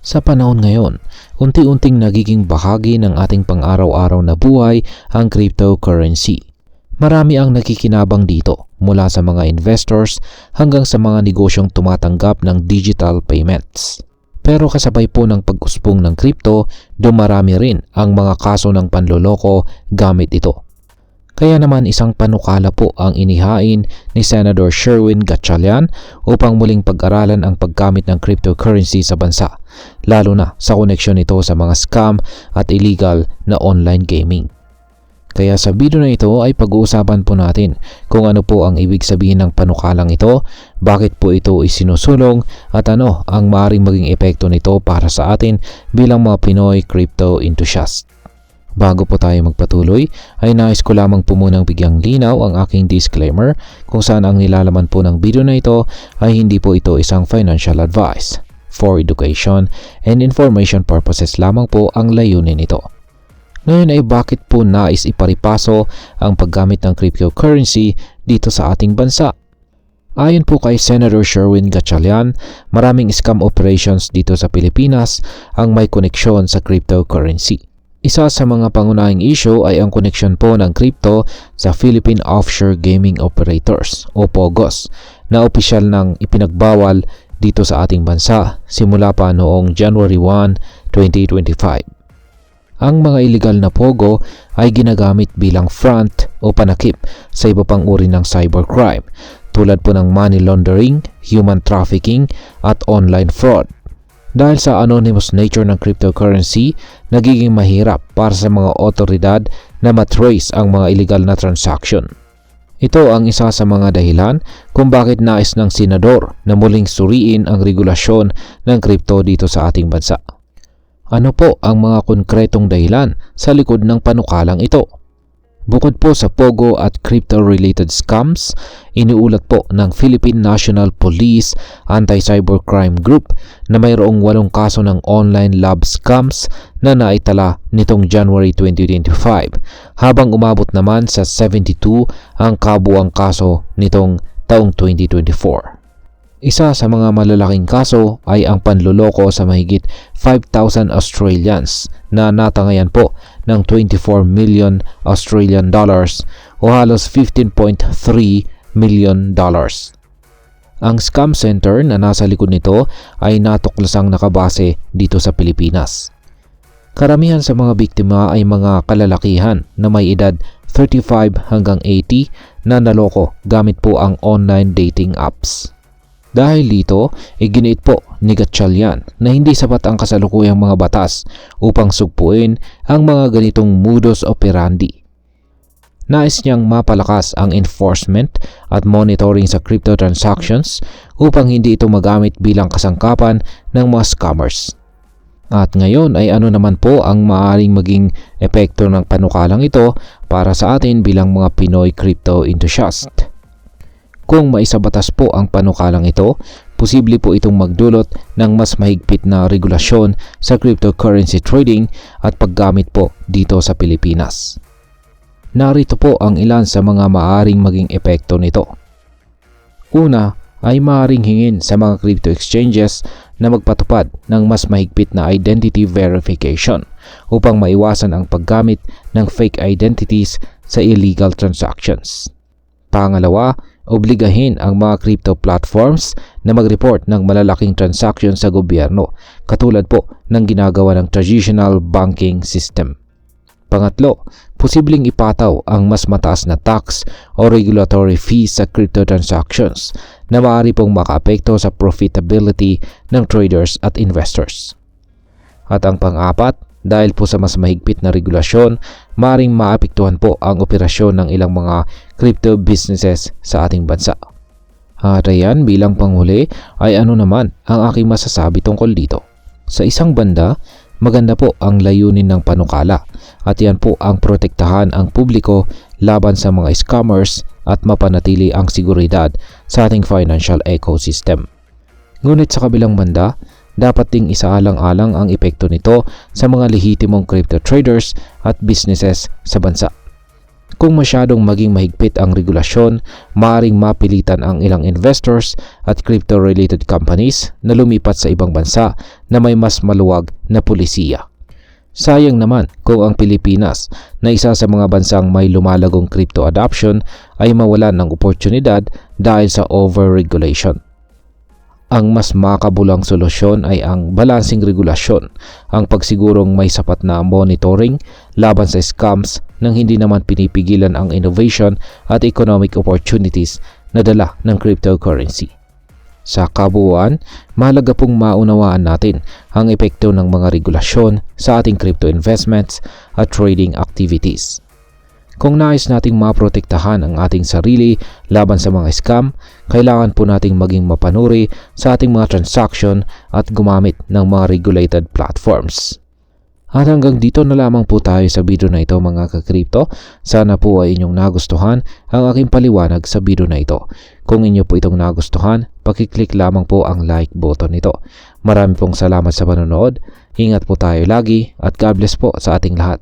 Sa panahon ngayon, unti-unting nagiging bahagi ng ating pang-araw-araw na buhay ang cryptocurrency. Marami ang nakikinabang dito mula sa mga investors hanggang sa mga negosyong tumatanggap ng digital payments. Pero kasabay po ng pag-usbong ng crypto, dumarami rin ang mga kaso ng panloloko gamit ito. Kaya naman isang panukala po ang inihain ni Senator Sherwin Gatchalian upang muling pag-aralan ang paggamit ng cryptocurrency sa bansa, lalo na sa koneksyon nito sa mga scam at illegal na online gaming. Kaya sa video na ito ay pag-uusapan po natin kung ano po ang ibig sabihin ng panukalang ito, bakit po ito isinusulong at ano ang maaaring maging epekto nito para sa atin bilang mga Pinoy crypto enthusiast. Bago po tayo magpatuloy, ay nais ko lamang po munang bigyang linaw ang aking disclaimer kung saan ang nilalaman po ng video na ito ay hindi po ito isang financial advice. For education and information purposes lamang po ang layunin nito. Ngayon ay bakit po nais iparipaso ang paggamit ng cryptocurrency dito sa ating bansa? Ayon po kay Senator Sherwin Gatchalian, maraming scam operations dito sa Pilipinas ang may koneksyon sa cryptocurrency. Isa sa mga pangunahing issue ay ang koneksyon po ng crypto sa Philippine Offshore Gaming Operators o POGOs na opisyal nang ipinagbawal dito sa ating bansa simula pa noong January 1, 2025. Ang mga illegal na POGO ay ginagamit bilang front o panakip sa iba pang uri ng cybercrime tulad po ng money laundering, human trafficking at online fraud. Dahil sa anonymous nature ng cryptocurrency, nagiging mahirap para sa mga otoridad na matrace ang mga illegal na transaction. Ito ang isa sa mga dahilan kung bakit nais ng senador na muling suriin ang regulasyon ng crypto dito sa ating bansa. Ano po ang mga konkretong dahilan sa likod ng panukalang ito? Bukod po sa POGO at crypto-related scams, iniulat po ng Philippine National Police Anti-Cybercrime Group na mayroong 8 kaso ng online love scams na naitala nitong January 2025, habang umabot naman sa 72 ang kabuuang kaso nitong taong 2024. Isa sa mga malalaking kaso ay ang panloloko sa mahigit 5,000 Australians na natangayan po ng 24 million Australian dollars o halos 15.3 million dollars. Ang scam center na nasa likod nito ay natuklasang nakabase dito sa Pilipinas. Karamihan sa mga biktima ay mga kalalakihan na may edad 35 hanggang 80 na naloko gamit po ang online dating apps. Dahil dito, iginiit po ni Gatchalian na hindi sapat ang kasalukuyang mga batas upang sugpuin ang mga ganitong modus operandi. Nais niyang mapalakas ang enforcement at monitoring sa crypto transactions upang hindi ito magamit bilang kasangkapan ng mga scammers. At ngayon ay ano naman po ang maaaring maging epekto ng panukalang ito para sa atin bilang mga Pinoy crypto enthusiast. Kung maisabatas po ang panukalang ito, posible po itong magdulot ng mas mahigpit na regulasyon sa cryptocurrency trading at paggamit po dito sa Pilipinas. Narito po ang ilan sa mga maaaring maging epekto nito. Una ay maaaring hingin sa mga crypto exchanges na magpatupad ng mas mahigpit na identity verification upang maiwasan ang paggamit ng fake identities sa illegal transactions. Pangalawa, obligahin ang mga crypto platforms na mag-report ng malalaking transaction sa gobyerno, katulad po ng ginagawa ng traditional banking system. Pangatlo, posibleng ipataw ang mas mataas na tax o regulatory fees sa crypto transactions na maaari pong makaapekto sa profitability ng traders at investors. At ang pang-apat, dahil po sa mas mahigpit na regulasyon, maaaring maapektuhan po ang operasyon ng ilang mga crypto businesses sa ating bansa. At ayan, bilang panghuli ay ano naman ang aking masasabi tungkol dito. Sa isang banda, maganda po ang layunin ng panukala at yan po ang protektahan ang publiko laban sa mga scammers at mapanatili ang seguridad sa ating financial ecosystem. Ngunit sa kabilang banda, dapat ding isaalang-alang ang epekto nito sa mga lehitimong crypto traders at businesses sa bansa. Kung masyadong maging mahigpit ang regulasyon, maaaring mapilitan ang ilang investors at crypto-related companies na lumipat sa ibang bansa na may mas maluwag na pulisiya. Sayang naman kung ang Pilipinas na isa sa mga bansang may lumalagong crypto adoption ay mawalan ng oportunidad dahil sa over-regulation. Ang mas makabulang solusyon ay ang balansing regulasyon, ang pagsigurong may sapat na monitoring laban sa scams nang hindi naman pinipigilan ang innovation at economic opportunities na dala ng cryptocurrency. Sa kabuuan, mahalaga pong maunawaan natin ang epekto ng mga regulasyon sa ating crypto investments at trading activities. Kung nais nating maprotektahan ang ating sarili laban sa mga scam, kailangan po nating maging mapanuri sa ating mga transaction at gumamit ng mga regulated platforms. At hanggang dito na lamang po tayo sa video na ito mga ka-crypto. Sana po ay inyong nagustuhan ang aking paliwanag sa video na ito. Kung inyo po itong nagustuhan, pakiclick lamang po ang like button nito. Marami pong salamat sa panonood. Ingat po tayo lagi at God bless po sa ating lahat.